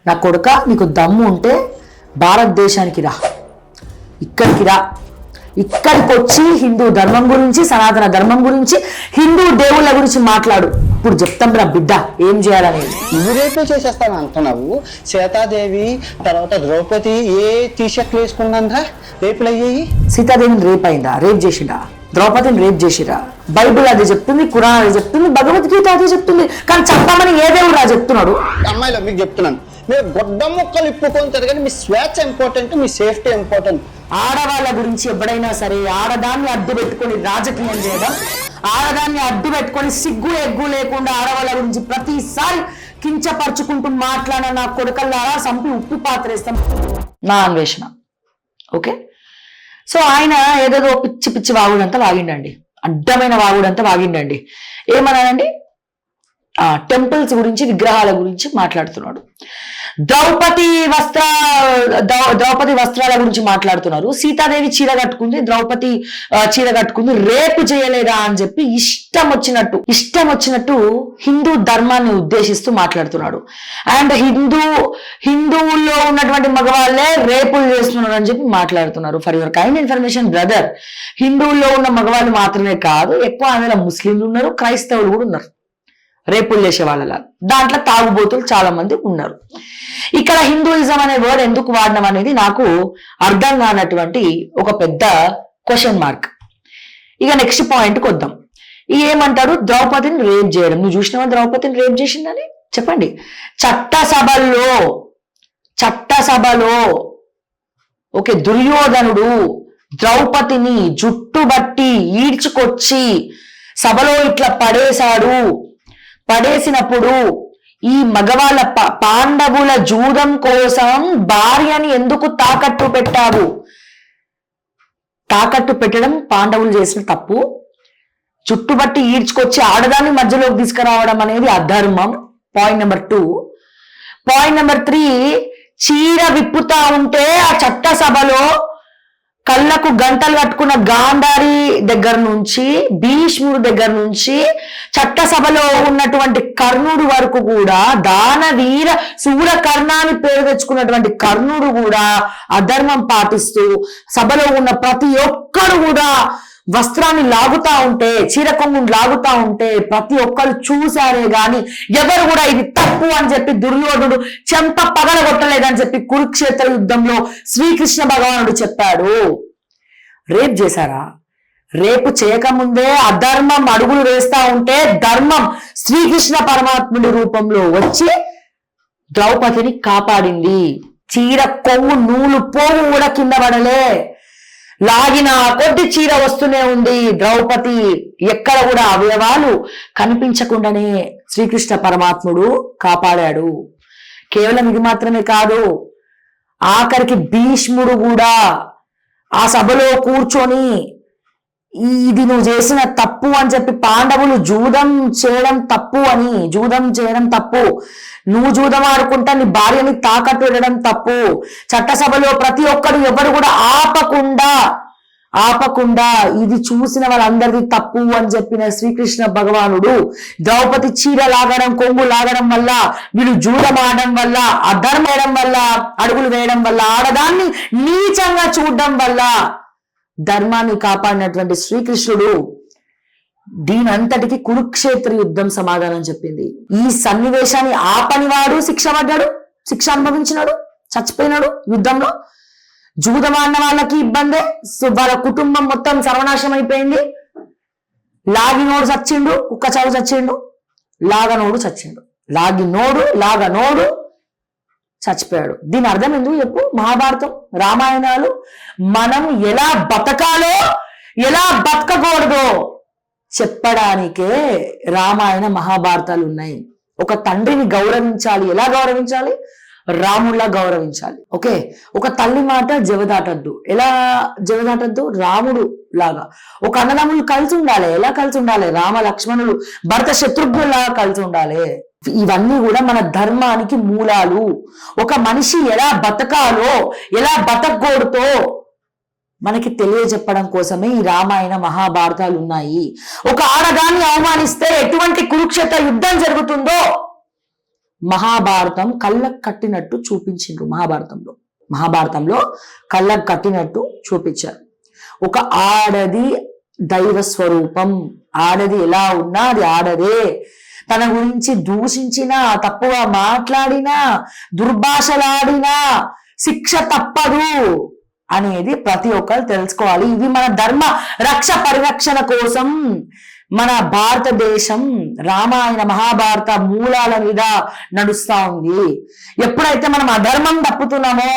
నా కొడుక నీకు దమ్ము ఉంటే భారతదేశానికి రా, ఇక్కడికి రా, ఇక్కడికి వచ్చి హిందూ ధర్మం గురించి, సనాతన ధర్మం గురించి, హిందూ దేవుళ్ళ గురించి మాట్లాడు. ఇప్పుడు చెప్తాం రా బిడ్డ ఏం చేయాలనేది. నువ్వు రేపే చేసేస్తాను అంటున్నావు. సీతాదేవి తర్వాత ద్రౌపది ఏ టీషర్ట్లు వేసుకున్నాందా రేపులు అయ్యాయి? సీతాదేవిని రేప్ అయిందా? రేప్ చేసిండా? ద్రౌపదిని రేప్ చేసిరా? బైబుల్ అదే చెప్తుంది, ఖురాన్ అదే చెప్తుంది, భగవద్గీత అదే చెప్తుంది. కానీ చెప్పమని ఏ దేవుడు రా చెప్తున్నాడు? అమ్మాయిలో మీకు చెప్తున్నాను, మీరు గొడ్డ ముక్కలు ఇప్పుకొని తిరగండి. మీ స్వేచ్ఛ ఇంపార్టెంట్, మీ సేఫ్టీ ఇంపార్టెంట్. ఆడవాళ్ళ గురించి ఎప్పుడైనా సరే ఆడదాన్ని అడ్డు పెట్టుకొని రాజకీయం చేయడం, ఆడదాన్ని అడ్డు పెట్టుకొని సిగ్గు ఎగ్గు లేకుండా ఆడవాళ్ళ గురించి ప్రతిసారి కించపరుచుకుంటూ మాట్లాడిన నా కొడుకల్లారా సంపి ఉప్పు పాత్రేస్తాం నా అన్వేషణ. ఓకే, సో ఆయన ఏదేదో పిచ్చి పిచ్చి వాగుడంతా వాగిండండి, అడ్డమైన వాగుడంతా వాగిండండి. ఏమన్నానండి? టెంపుల్స్ గురించి, విగ్రహాల గురించి మాట్లాడుతున్నాడు. ద్రౌపది వస్త్రాల గురించి మాట్లాడుతున్నారు. సీతాదేవి చీర కట్టుకుంది, ద్రౌపది చీర కట్టుకుంది, రేపు చేయలేదా అని చెప్పి ఇష్టం వచ్చినట్టు హిందూ ధర్మాన్ని ఉద్దేశిస్తూ మాట్లాడుతున్నాడు. అండ్ హిందువుల్లో ఉన్నటువంటి మగవాళ్ళే రేపులు చేస్తున్నారు అని చెప్పి మాట్లాడుతున్నారు. For your kind information brother, హిందువుల్లో ఉన్న మగవాళ్ళు మాత్రమే కాదు, ఎక్కువ అందులో ముస్లింలు ఉన్నారు, క్రైస్తవులు కూడా ఉన్నారు రేపులు చేసే వాళ్ళలా. దాంట్లో తాగుబోతులు చాలా మంది ఉన్నారు. ఇక్కడ హిందూయిజం అనే వర్డ్ ఎందుకు వాడడం అనేది నాకు అర్థం కానటువంటి ఒక పెద్ద క్వశ్చన్ మార్క్. ఇక నెక్స్ట్ పాయింట్కి వద్దాం. ఏమంటారు? ద్రౌపదిని రేప్ చేయడం. నువ్వు చూసినావా ద్రౌపదిని రేప్ చేసిందని? చెప్పండి. చట్టసభలో ఓకే, దుర్యోధనుడు ద్రౌపదిని జుట్టుబట్టి ఈడ్చుకొచ్చి సభలో ఇట్లా పడేసినప్పుడు ఈ మగవాళ్ళ పాండవుల జూదం కోసం భార్యని ఎందుకు తాకట్టు పెట్టావు? తాకట్టు పెట్టడం పాండవులు చేసిన తప్పు. చుట్టుబట్టి ఈడ్చుకొచ్చి ఆడదాన్ని మధ్యలోకి తీసుకురావడం అనేది అధర్మం. Point number 2. పాయింట్ నెంబర్ 3, చీర విప్పుతా ఉంటే ఆ చట్టసభలో కళ్ళకు గంటలు కట్టుకున్న గాంధారి దగ్గర నుంచి, భీష్ముడు దగ్గర నుంచి, చట్టసభలో ఉన్నటువంటి కర్ణుడు వరకు కూడా, దానవీర శూరకర్ణాన్ని పేరు తెచ్చుకున్నటువంటి కర్ణుడు కూడా అధర్మం పాటిస్తూ సభలో ఉన్న ప్రతి ఒక్కరు కూడా వస్త్రాన్ని లాగుతా ఉంటే, చీర కొంగుని లాగుతా ఉంటే ప్రతి ఒక్కరు చూశారే గాని ఎవరు కూడా ఇది తప్పు అని చెప్పి దుర్యోధనుడు చెంప పగలగొట్టలేదని చెప్పి కురుక్షేత్ర యుద్ధంలో శ్రీకృష్ణ భగవానుడు చెప్పాడు. రేప్ చేశారా? రేపు చేయకముందే అధర్మం అడుగులు వేస్తా ఉంటే ధర్మం శ్రీకృష్ణ పరమాత్ముడి రూపంలో వచ్చి ద్రౌపదిని కాపాడింది. చీర కొంగు నూలు పోగు కూడా కింద పడలే, లాగిన కొద్ది చీర వస్తూనే ఉంది. ద్రౌపది ఎక్కడ కూడా అవయవాలు కనిపించకుండానే శ్రీకృష్ణ పరమాత్ముడు కాపాడాడు. కేవలం ఇది మాత్రమే కాదు, ఆఖరికి భీష్ముడు కూడా ఆ సభలో కూర్చొని ఇది నువ్వు చేసిన తప్పు అని చెప్పి, పాండవులు జూదం చేయడం తప్పు, నువ్వు జూదం ఆడుకుంటా నీ భార్యని తాకట్టు పెట్టడం తప్పు, చట్టసభలో ప్రతి ఒక్కరు ఎవరు కూడా ఆపకుండా ఇది చూసిన వాళ్ళందరిది తప్పు అని చెప్పిన శ్రీకృష్ణ భగవానుడు ద్రౌపది చీర లాగడం, కొంగు లాగడం వల్ల, వీళ్ళు జూదం ఆడడం వల్ల, అధర్మం వేయడం వల్ల, అడుగులు వేయడం వల్ల, ఆడదాన్ని నీచంగా చూడడం వల్ల ధర్మాన్ని కాపాడినటువంటి శ్రీకృష్ణుడు దీనంతటికి కురుక్షేత్ర యుద్ధం సమాధానం చెప్పింది. ఈ సన్నివేశాన్ని ఆపనివాడు శిక్ష అనుభవించినాడు, చచ్చిపోయినాడు యుద్ధంలో. జూదమాడిన వాళ్ళకి ఇబ్బందే, వాళ్ళ కుటుంబం మొత్తం సర్వనాశనం అయిపోయింది. లాగినోడు చచ్చిండు, కుక్క చావు చచ్చిండు, లాగనోడు చచ్చిపోయాడు. దీని అర్థం ఎందుకు చెప్పు? మహాభారతం, రామాయణాలు మనం ఎలా బతకాలో, ఎలా బతకకూడదో చెప్పడానికే రామాయణ మహాభారతాలు ఉన్నాయి. ఒక తండ్రిని గౌరవించాలి, ఎలా గౌరవించాలి? రాముడిలా గౌరవించాలి. ఓకే, ఒక తల్లి మాట జవదాటద్దు. ఎలా జవదాటద్దు? రాముడు లాగా. ఒక అన్నదమ్ములు కలిసి ఉండాలి. ఎలా కలిసి ఉండాలి? రామ లక్ష్మణులు, భరత శత్రుఘ్నులాగా కలిసి ఉండాలి. ఇవన్నీ కూడా మన ధర్మానికి మూలాలు. ఒక మనిషి ఎలా బతకాలో, ఎలా బతకూడదో మనకి తెలియజెప్పడం కోసమే ఈ రామాయణ మహాభారతాలు ఉన్నాయి. ఒక ఆడదాన్ని అవమానిస్తే ఎటువంటి కురుక్షేత్ర యుద్ధం జరుగుతుందో మహాభారతం కళ్ళకు కట్టినట్టు చూపించిండ్రు. మహాభారతంలో కళ్ళకు కట్టినట్టు చూపించారు. ఒక ఆడది దైవ స్వరూపం, ఆడది ఎలా ఉన్నా అది ఆడదే. తన గురించి దూషించినా, తప్పుగా మాట్లాడినా, దుర్భాషలాడినా శిక్ష తప్పదు అనేది ప్రతి ఒక్కరు తెలుసుకోవాలి. ఇది మన ధర్మ రక్ష పరిరక్షణ కోసం మన భారతదేశం రామాయణ మహాభారత మూలాల మీద నడుస్తా ఉంది. ఎప్పుడైతే మనం అధర్మం తప్పుతున్నామో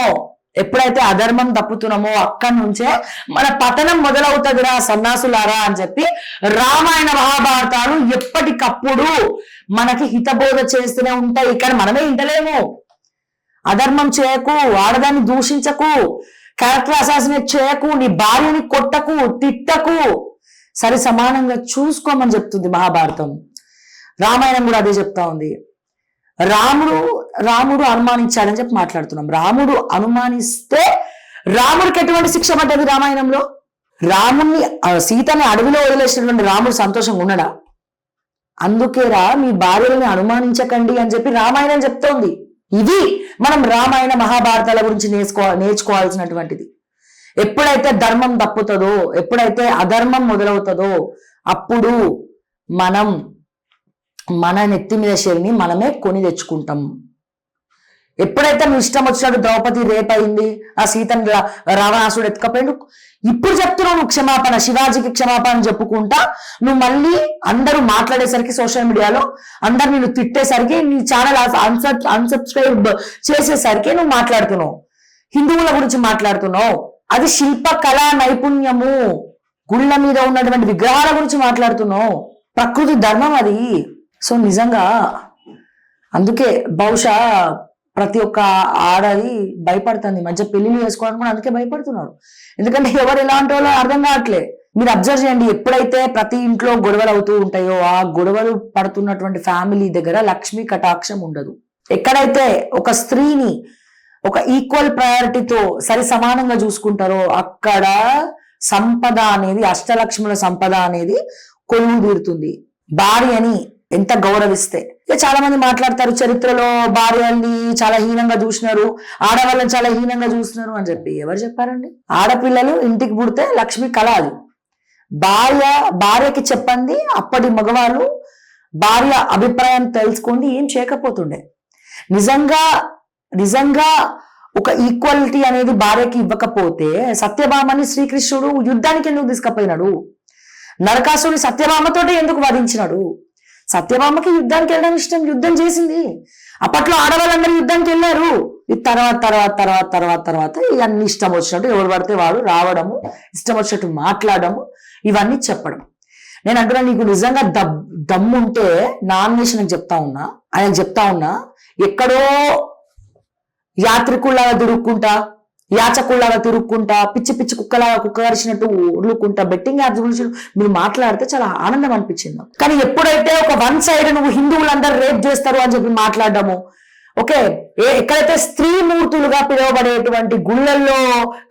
అక్కడి నుంచే మన పతనం మొదలవుతుందిరా సన్నాసులారా అని చెప్పి రామాయణ మహాభారతాలు ఎప్పటికప్పుడు మనకి హితబోధ చేస్తూనే ఉంటాయి. కానీ మనమే ఇంటలేము. అధర్మం చేయకు, ఆడదాన్ని దూషించకు, క్యారెక్టర్ అసాసినేట్ చేయకు, నీ భార్యని కొట్టకు, తిట్టకు, సరి సమానంగా చూసుకోమని చెప్తుంది మహాభారతం. రామాయణం కూడా అదే చెప్తా ఉంది. రాముడు అనుమానించాడని చెప్పి మాట్లాడుతున్నాం. రాముడు అనుమానిస్తే రాముడికి ఎటువంటి శిక్ష పడ్డది రామాయణంలో? సీతని అడవిలో వదిలేసినటువంటి రాముడు సంతోషంగా ఉన్నాడా? అందుకేరా మీ భార్యలని అనుమానించకండి అని చెప్పి రామాయణం చెప్తోంది. ఇది మనం రామాయణ మహాభారతాల గురించి నేర్చుకోవాల్సినటువంటిది. ఎప్పుడైతే ధర్మం తప్పుతుందో, ఎప్పుడైతే అధర్మం మొదలవుతుందో అప్పుడు మనం మన నెత్తి మీద శరిని మనమే కొని తెచ్చుకుంటాం. ఎప్పుడైతే నువ్వు ఇష్టం వచ్చినట్టు ద్రౌపది రేప్ అయింది, ఆ సీతను రావణాసుడు ఎత్తుకపోయిండు, ఇప్పుడు చెప్తున్నావు నువ్వు క్షమాపణ, శివాజీకి క్షమాపణ చెప్పుకుంటా నువ్వు మళ్ళీ అందరూ మాట్లాడేసరికి సోషల్ మీడియాలో అందరు నిన్ను తిట్టేసరికి నీ ఛానల్ అన్సబ్స్క్రైబ్ చేసేసరికి నువ్వు మాట్లాడుతున్నావు, హిందువుల గురించి మాట్లాడుతున్నావు. అది శిల్ప కళా నైపుణ్యము, గుళ్ళ మీద ఉన్నటువంటి విగ్రహాల గురించి మాట్లాడుతున్నావు. ప్రకృతి ధర్మం అది. సో నిజంగా అందుకే బహుశా ప్రతి ఒక్క ఆడది భయపడుతుంది. మధ్య పెళ్లిళ్ళు చేసుకోవడానికి కూడా అందుకే భయపడుతున్నారు. ఎందుకంటే ఎవరు ఎలాంటి వాళ్ళో అర్థం కావట్లే. మీరు అబ్జర్వ్ చేయండి, ఎప్పుడైతే ప్రతి ఇంట్లో గొడవలు అవుతూ ఉంటాయో ఆ గొడవలు పడుతున్నటువంటి ఫ్యామిలీ దగ్గర లక్ష్మీ కటాక్షం ఉండదు. ఎక్కడైతే ఒక స్త్రీని ఒక ఈక్వల్ ప్రయారిటీతో సరి సమానంగా చూసుకుంటారో అక్కడ సంపద అనేది, అష్టలక్ష్ముల సంపద అనేది కొలువు తీరుతుంది. భార్యని ఎంత గౌరవిస్తే, చాలా మంది మాట్లాడతారు చరిత్రలో భార్యల్ని చాలా హీనంగా చూసినారు, ఆడవాళ్ళని చాలా హీనంగా చూస్తున్నారు అని చెప్పి. ఎవరు చెప్పారండి? ఆడపిల్లలు ఇంటికి పుడితే లక్ష్మి కళ అది. భార్యకి చెప్పండి, అప్పటి మగవాళ్ళు భార్య అభిప్రాయం తెలుసుకోండి ఏం చేయకపోతుండే. నిజంగా ఒక ఈక్వాలిటీ అనేది భార్యకి ఇవ్వకపోతే సత్యభామని శ్రీకృష్ణుడు యుద్ధానికి ఎందుకు తీసుకుపోయినాడు? నరకాసుని సత్యభామతోటి ఎందుకు వధించినాడు? సత్యభామకి యుద్ధానికి వెళ్ళడం ఇష్టం, యుద్ధం చేసింది. అప్పట్లో ఆడవాళ్ళందరూ యుద్ధానికి వెళ్ళారు. ఇది తర్వాత ఇవన్నీ ఇష్టం వచ్చినట్టు ఎవరు పడితే వాడు రావడము, ఇష్టం వచ్చినట్టు మాట్లాడము, ఇవన్నీ చెప్పడం. నేను అంటున్నా, నీకు నిజంగా దమ్ముంటే నామినేషన్ చెప్తా ఉన్నా ఎక్కడో యాత్రికుల్లాగా తిరుక్కుంటా పిచ్చి కుక్కలాగా కుక్క కరిచినట్టు ఉరుకుంటా బెట్టింగ్ యాప్స్ గురించి మీరు మాట్లాడితే చాలా ఆనందం అనిపించింది. కానీ ఎప్పుడైతే ఒక వన్ సైడ్ నువ్వు హిందువులందరూ రేప్ చేస్తారు అని చెప్పి మాట్లాడడము, ఓకే, ఎక్కడైతే స్త్రీ మూర్తులుగా పిలువబడేటువంటి గుళ్ళల్లో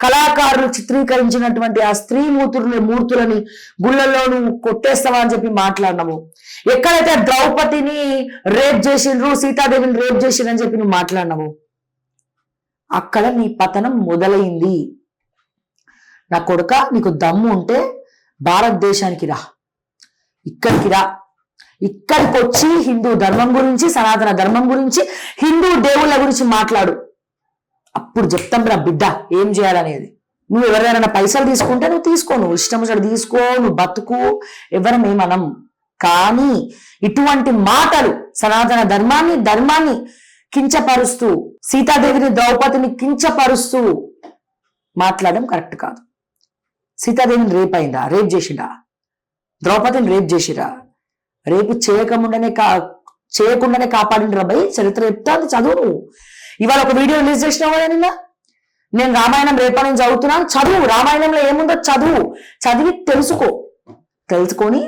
కళాకారులు చిత్రీకరించినటువంటి ఆ స్త్రీ మూర్తులని గుళ్ళల్లో నువ్వు కొట్టేస్తావా అని చెప్పి మాట్లాడినాము, ఎక్కడైతే ద్రౌపదిని రేప్ చేసిండ్రు, సీతాదేవిని రేప్ చేసిండ్రు అని చెప్పి నువ్వు మాట్లాడినావు, అక్కడ నీ పతనం మొదలైంది. నా కొడుక, నీకు దమ్ము ఉంటే భారతదేశానికి రా, ఇక్కడికి వచ్చి హిందూ ధర్మం గురించి, సనాతన ధర్మం గురించి, హిందూ దేవుళ్ళ గురించి మాట్లాడు. అప్పుడు చెప్తాం రా బిడ్డ ఏం చేయాలనేది. నువ్వు ఎవరైనా పైసలు తీసుకుంటే నువ్వు తీసుకో, నువ్వు ఇష్టం వచ్చినట్టు తీసుకో, నువ్వు బతుకు, ఎవరమేమనం. కానీ ఇటువంటి మాటలు సనాతన ధర్మాన్ని కించపరుస్తూ, సీతాదేవిని ద్రౌపదిని కించపరుస్తూ మాట్లాడడం కరెక్ట్ కాదు. సీతాదేవిని రేప్ చేసిండా? ద్రౌపదిని రేప్ చేసిరా? రేపు చేయకుండానే కాపాడిండ్రా భయ్. చరిత్ర చెప్తాను, చదువు. ఇవాళ ఒక వీడియో రిలీజ్ చేసినావు కదా నిన్న, నేను రామాయణం రేపటి నుంచి చదువుతున్నాను, చదువు. రామాయణంలో ఏముందో చదివి తెలుసుకొని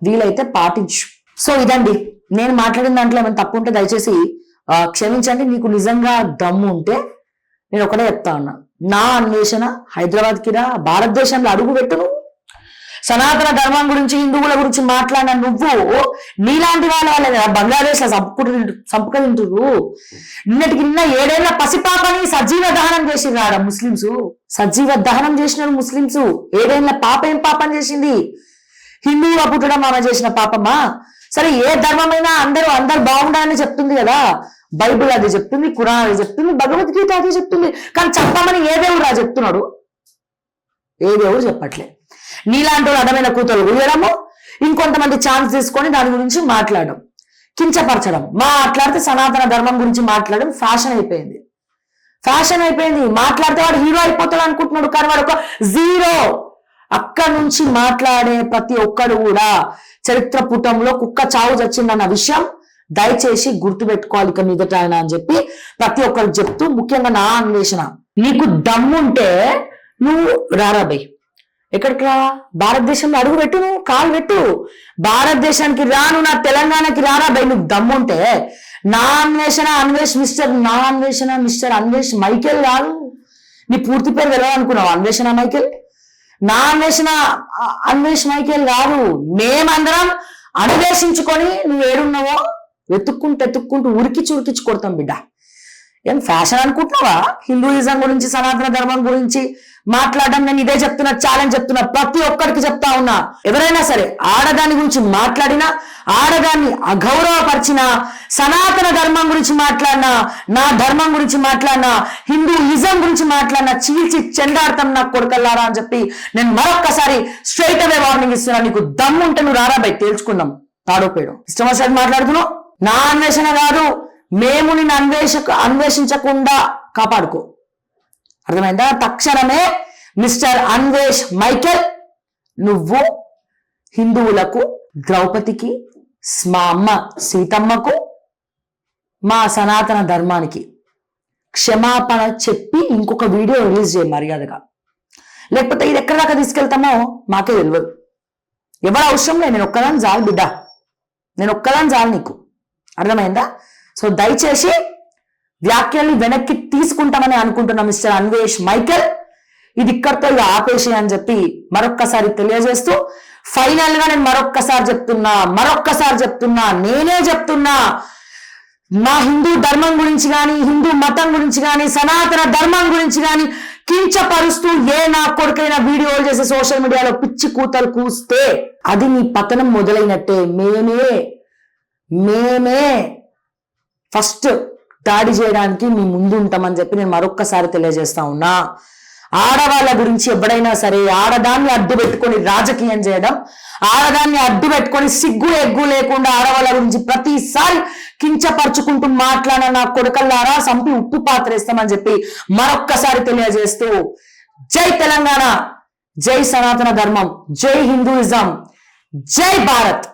వీలైతే పాటించు. సో ఇదండి నేను మాట్లాడిన దాంట్లో ఏమైనా తప్పు ఉంటే దయచేసి క్షమించండి. నీకు నిజంగా దమ్ము ఉంటే నేను ఒకటే చెప్తా ఉన్నా, నా అన్వేషణ హైదరాబాద్కి రా, భారతదేశంలో అడుగు పెట్టు. సనాతన ధర్మం గురించి హిందువుల గురించి మాట్లాడిన నువ్వు నీలాంటి వాళ్ళ బంగ్లాదేశ్ లో సంపుక తింటురు. నిన్నటికి నిన్న 7 ఏళ్ల పసిపాపని సజీవ దహనం చేసినాడు ముస్లింస్. సజీవ దహనం చేసినారు ముస్లింస్. 7 ఏళ్ల పాప ఏం పాపం చేసింది? హిందువుగా పుట్టడం ఆమె చేసిన పాపమా? సరే, ఏ ధర్మమైనా అందరూ బాగుండాలని చెప్తుంది కదా. బైబిల్ అది చెప్తుంది, ఖురాన్ అది చెప్తుంది, భగవద్గీత అది చెప్తుంది. కానీ చెప్పమని ఏ దేవుడు రా చెప్తున్నాడు? ఏ దేవుడు చెప్పట్లే. నీలాంటి వాళ్ళు అడమైన కూతురు ఊయడము, ఇంకొంతమంది ఛాన్స్ తీసుకొని దాని గురించి మాట్లాడడం, కించపరచడం. మాట్లాడితే సనాతన ధర్మం గురించి మాట్లాడడం ఫ్యాషన్ అయిపోయింది. మాట్లాడితే వాడు హీరో అయిపోతాడు అనుకుంటున్నాడు, కానీ వాడు ఒక జీరో. అక్కడి నుంచి మాట్లాడే ప్రతి ఒక్కడు కూడా చరిత్ర పుటంలో కుక్క చావు చచ్చిందన్న విషయం దయచేసి గుర్తుపెట్టుకోవాలి ఇక మీదట ఆయన అని చెప్పి ప్రతి ఒక్కరికి చెప్తూ, ముఖ్యంగా నా అన్వేషణ, నీకు దమ్ముంటే నువ్వు రారాబాయ్. ఎక్కడికి రా? భారతదేశంలో అడుగు పెట్టు, నువ్వు కాలు పెట్టు. భారతదేశానికి రాను, నా తెలంగాణకి రారాబాయ్. నువ్వు దమ్ముంటే నా అన్వేషణ మిస్టర్ అన్వేష్ మైకేల్ కాదు. నీ పూర్తి పేరు వెళ్ళాలనుకున్నావు అన్వేషణ మైకేల్? నా అన్వేష్ మైకేల్ కాదు. మేమందరం అన్వేషించుకొని నువ్వు ఏడున్నావో వెతుక్కుంటూ ఉరికిచి కొడతాం బిడ్డ. ఏం ఫ్యాషన్ అనుకుంటున్నావా? హిందూయిజం గురించి, సనాతన ధర్మం గురించి మాట్లాడడం నేను ఇదే చెప్తున్నా, ఛాలెంజ్ చెప్తున్నా, ప్రతి ఒక్కరికి చెప్తా ఉన్నా. ఎవరైనా సరే ఆడదాని గురించి మాట్లాడినా, ఆడదాన్ని అగౌరవపరిచినా, సనాతన ధర్మం గురించి మాట్లాడినా, నా ధర్మం గురించి మాట్లాడినా, హిందూయిజం గురించి మాట్లాడినా చీల్చి చెండాడతాం నా కొడుకల్లారా అని చెప్పి నేను మరొక్కసారి స్ట్రైట్ అవే వార్నింగ్ ఇస్తున్నా. నీకు దమ్ము ఉంటే నువ్వు రారా బయట తేల్చుకుందాం. తాడోపేడు ఇష్టం వచ్చినట్టు మాట్లాడుతున్నావు. నా అన్వేషణ కాదు, మేము నిన్ను అన్వేషించకుండా కాపాడుకో. అర్థమైందా? తక్షణమే మిస్టర్ అన్వేష్ మైకేల్, నువ్వు హిందువులకు, ద్రౌపదికి, మా అమ్మ సీతమ్మకు, మా సనాతన ధర్మానికి క్షమాపణ చెప్పి ఇంకొక వీడియో రిలీజ్ చేయ మర్యాదగా. లేకపోతే ఇది ఎక్కడి దాకా తీసుకెళ్తామో మాకే తెలియదు. ఎవరు అవసరం లేదు, నేను ఒక్కదాన్ని చాలు బిడ్డ, నీకు. అర్థమైందా? సో దయచేసి వ్యాఖ్యల్ని వెనక్కి తీసుకుంటామని అనుకుంటున్నా మిస్టర్ అన్వేష్ మైకేల్. ఇది ఇక్కడితో ఆపేసి అని చెప్పి మరొక్కసారి తెలియజేస్తూ, ఫైనల్ గా నేను మరొక్కసారి చెప్తున్నా, నేనే చెప్తున్నా, మా హిందూ ధర్మం గురించి కానీ, హిందూ మతం గురించి కానీ, సనాతన ధర్మం గురించి కానీ కించపరుస్తూ నా కొడుకైనా వీడియోలు చేసి సోషల్ మీడియాలో పిచ్చి కూతలు కూస్తే అది నీ పతనం మొదలైనట్టే. మేమే ఫస్ట్ దాడి చేయడానికి మీ ముందు ఉంటామని చెప్పి నేను మరొక్కసారి తెలియజేస్తా ఉన్నా. ఆడవాళ్ళ గురించి ఎవడైనా సరే ఆడదాన్ని అడ్డు పెట్టుకొని రాజకీయం చేయడం, ఆడదాన్ని అడ్డు పెట్టుకొని సిగ్గు ఎగ్గు లేకుండా ఆడవాళ్ళ గురించి ప్రతిసారి కించపరుచుకుంటూ మాట్లాడిన నా కొడుకల్లారా సంపి ఉప్పు పాత్రేస్తామని చెప్పి మరొక్కసారి తెలియజేస్తూ, జై తెలంగాణ, జై సనాతన ధర్మం, జై హిందూయిజం, జై భారత్.